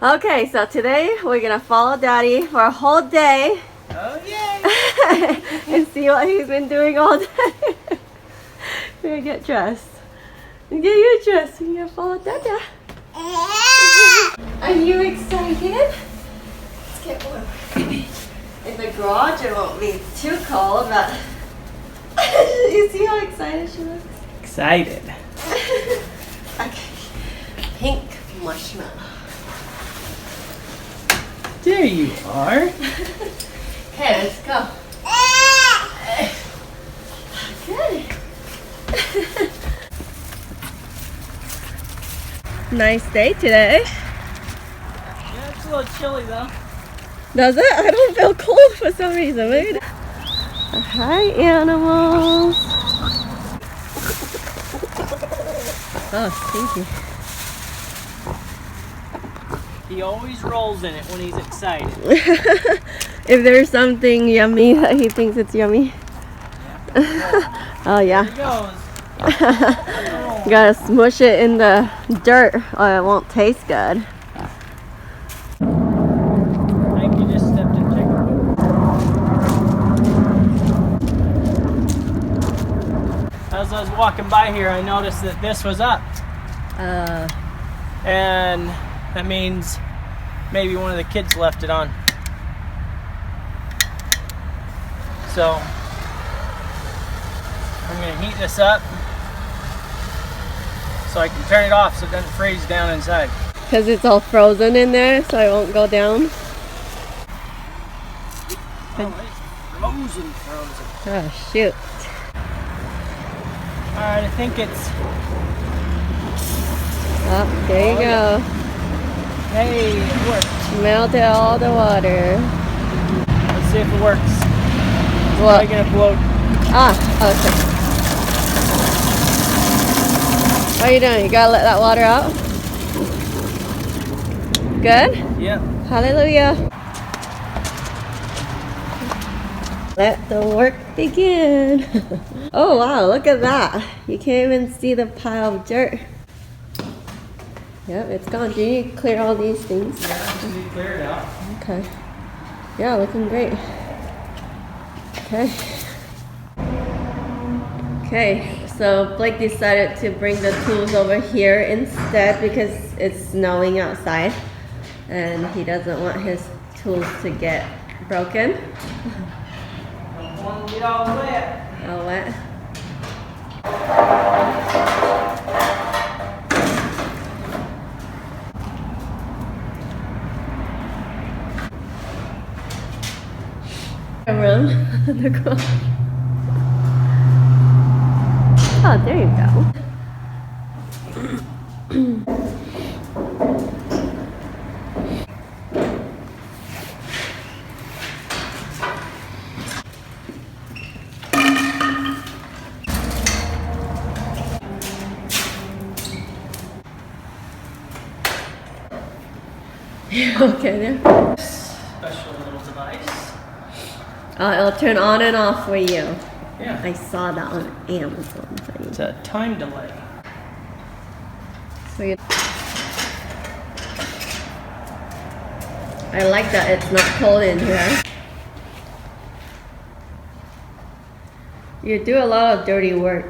Okay, so today we're gonna follow Daddy for a whole day. Oh yay! And see what he's been doing all day. We're gonna get dressed. Get you dressed. We're gonna follow Dada. Are you excited? Let's get warm. In the garage it won't be too cold, but you see how excited she looks? Excited. Okay. Pink marshmallow. There you are. Okay, let's go. Good. Nice day today. Yeah, it's a little chilly though. Does it? I don't feel cold for some reason. Maybe. Hi, animals. Oh, stinky. He always rolls in it when he's excited. If there's something yummy that he thinks it's yummy. Yeah. Oh yeah. There he goes. You gotta smush it in the dirt or it won't taste good. I think you just stepped in chicken. As I was walking by here, I noticed that this was up. And that means maybe one of the kids left it on. So I'm gonna heat this up so I can turn it off so it doesn't freeze down inside. Because it's all frozen in there, so it won't go down. Oh, it's frozen. Oh, shoot. Alright, I think it's... Oh, there you go. Hey, it works. Melted all the water. Let's see if it works. What? I'm gonna blow. Ah, okay. What are you doing? You gotta let that water out? Good? Yep. Hallelujah. Let the work begin. Oh wow, look at that. You can't even see the pile of dirt. Yep, it's gone. Do you need to clear all these things? Yeah, I just need to clear it out. Okay. Yeah, looking great. Okay. Okay, so Blake decided to bring the tools over here instead because it's snowing outside and he doesn't want his tools to get broken. Don't want to get all wet. All wet. Around the garage. Oh, there you go. Okay there. Special little device. It'll turn on and off for you. Yeah. I saw that on Amazon. It's a time delay. So I like that it's not cold in here. You do a lot of dirty work.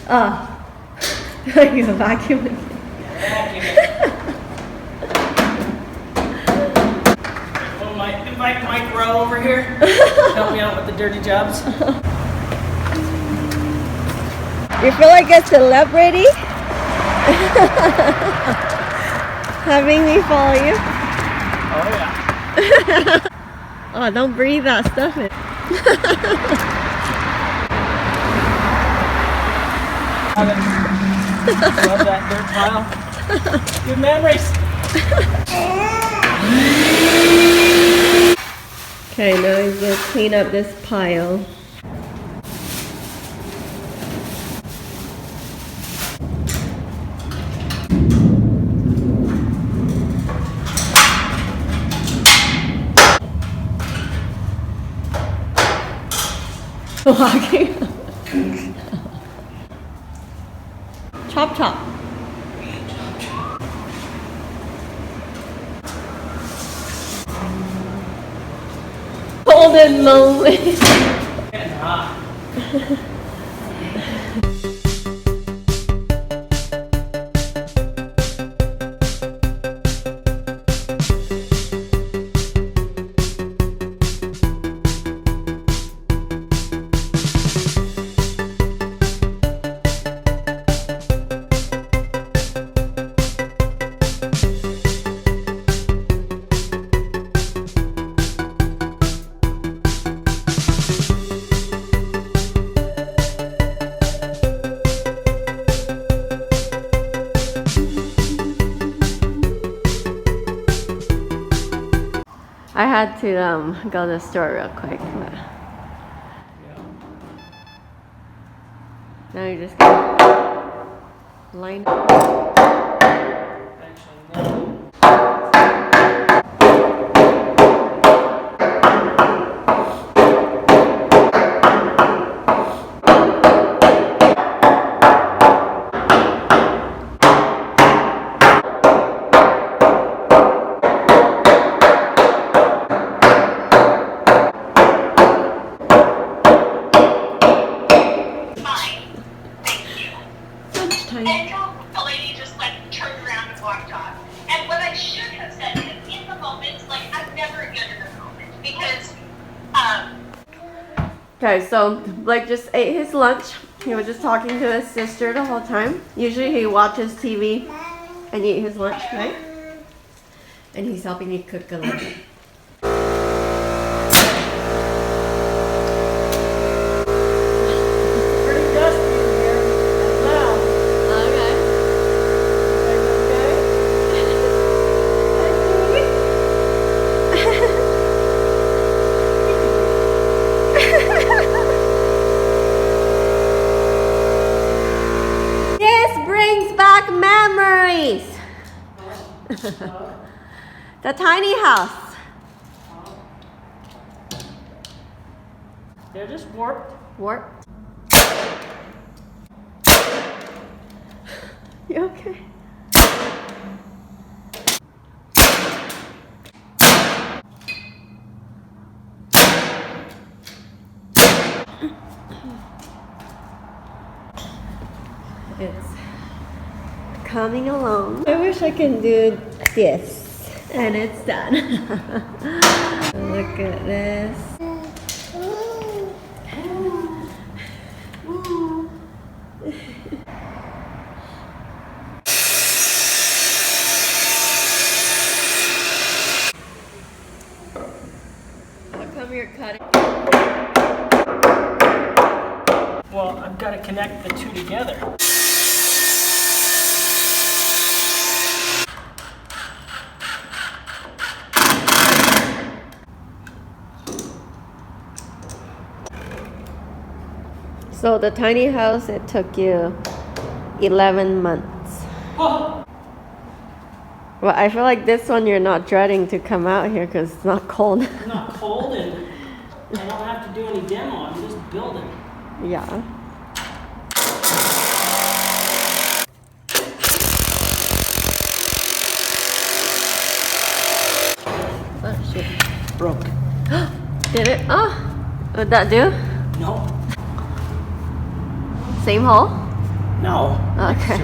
Oh, you're vacuuming. Invite Mike Rowe over here. Help me out with the dirty jobs. You feel like a celebrity? Having me follow you? Oh yeah. Oh, don't breathe that stuff in. Love that dirt pile. Good memories. Okay, now he's gonna clean up this pile. Walking. Chop chop. cold and lonely. And hot. I had to go to the store real quick. But now you just gotta line up. Actually, no. And the lady just like turned around and walked off. And what I should have said is, in the moment, like I'm never good in the moment because, Okay, so Blake just ate his lunch. He was just talking to his sister the whole time. Usually he watches TV and eat his lunch, right? And he's helping me cook the lunch. Pretty dusty in here as well. Okay. This brings back memories. The tiny house. They're just warped. Warped. You okay? It's coming along. I wish I can do this, and it's done. Look at this. How come you're cutting? Well, I've got to connect the two together. So the tiny house, it took you 11 months. Oh, Well, I feel like this one you're not dreading to come out here because it's not cold. it's not cold and I don't have to do any demo. I'm just building. Yeah. Oh, shit. Broke. Did it? Oh, would that do? No. Same hole? No. Okay.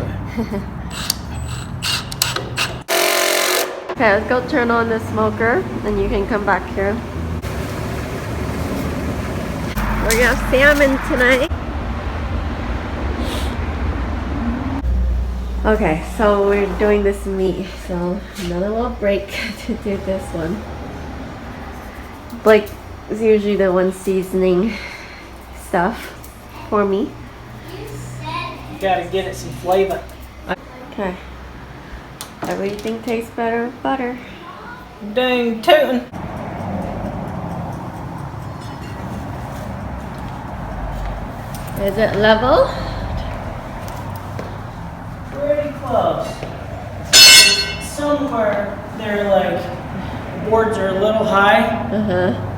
Okay, let's go turn on the smoker, and you can come back here. We're gonna have salmon tonight. Okay, so we're doing this meat, so another little break to do this one. Blake is usually the one seasoning stuff for me. You gotta get it some flavor. Okay. Everything tastes better with butter. Dang tootin'. Is it level? Pretty close. Somewhere they're like, boards are a little high.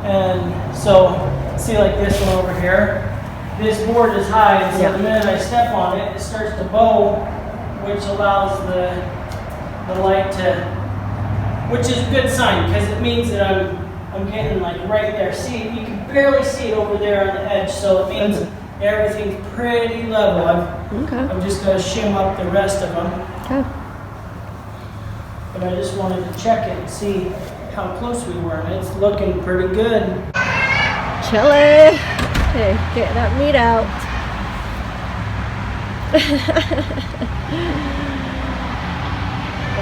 And so, see like this one over here? This board is high, and so the minute I step on it, it starts to bow, which allows the light to, which is a good sign, because it means that I'm I'm getting like right there. See, you can barely see it over there on the edge, so it means everything's pretty level. I've just got to shim up the rest of them. Okay. But I just wanted to check it and see how close we were, and it's looking pretty good. Chili. Okay, get that meat out.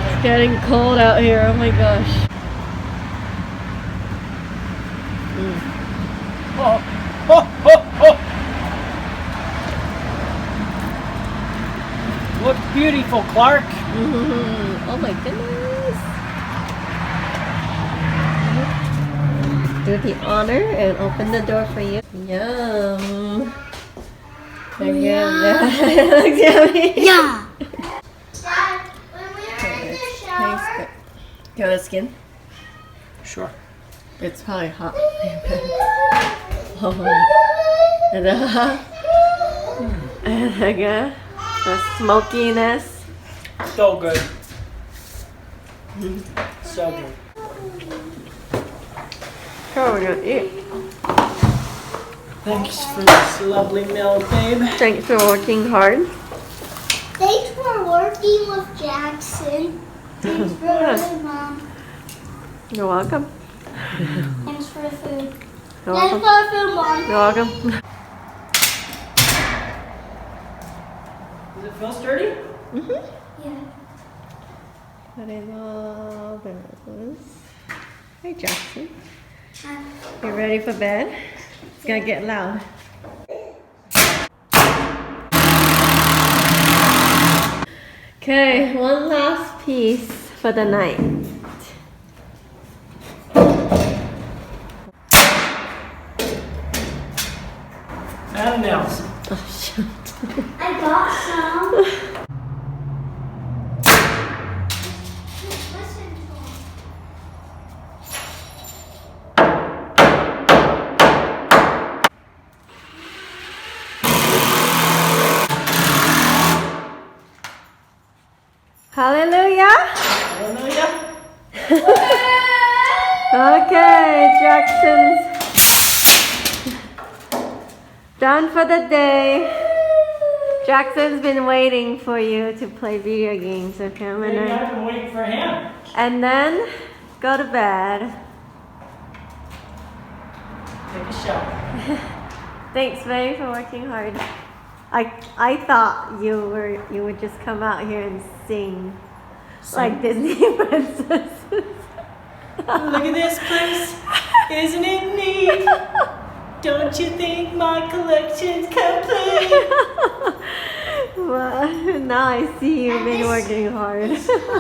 It's getting cold out here. Oh my gosh. Oh, oh, oh, oh. Looks beautiful, Clark. Oh my goodness. Do the honor and open the door for you. Yum. It looks yummy. Yeah. Dad, when we were in the shower, Do you want the skin? Sure. It's probably hot. Oh. And again, the smokiness. So good. So good. Oh, we're gonna eat. Thanks for this lovely meal, babe. Thanks for working hard. thanks for working with Jackson. Thanks for the Mom. You're welcome. Thanks for the food. You're Thanks welcome. for the food, Mom. You're welcome. Does it feel sturdy? Yeah. Put in all those. Hey, Jackson. You ready for bed? It's gonna get loud. Okay, one last piece for the night. And nails. Oh, shoot. I got some. Just listen to him. Hallelujah. Hallelujah. Okay, Jackson's done for the day. Jackson's been waiting for you to play video games, okay? I'm Maybe gonna, I've been waiting for him. and then go to bed. Take a shower. Thanks, May, for working hard. I thought you would just come out here and sing like Disney princesses. Look at this place. Isn't it neat? Don't you think my collection's complete? Well, now I see you've been working hard.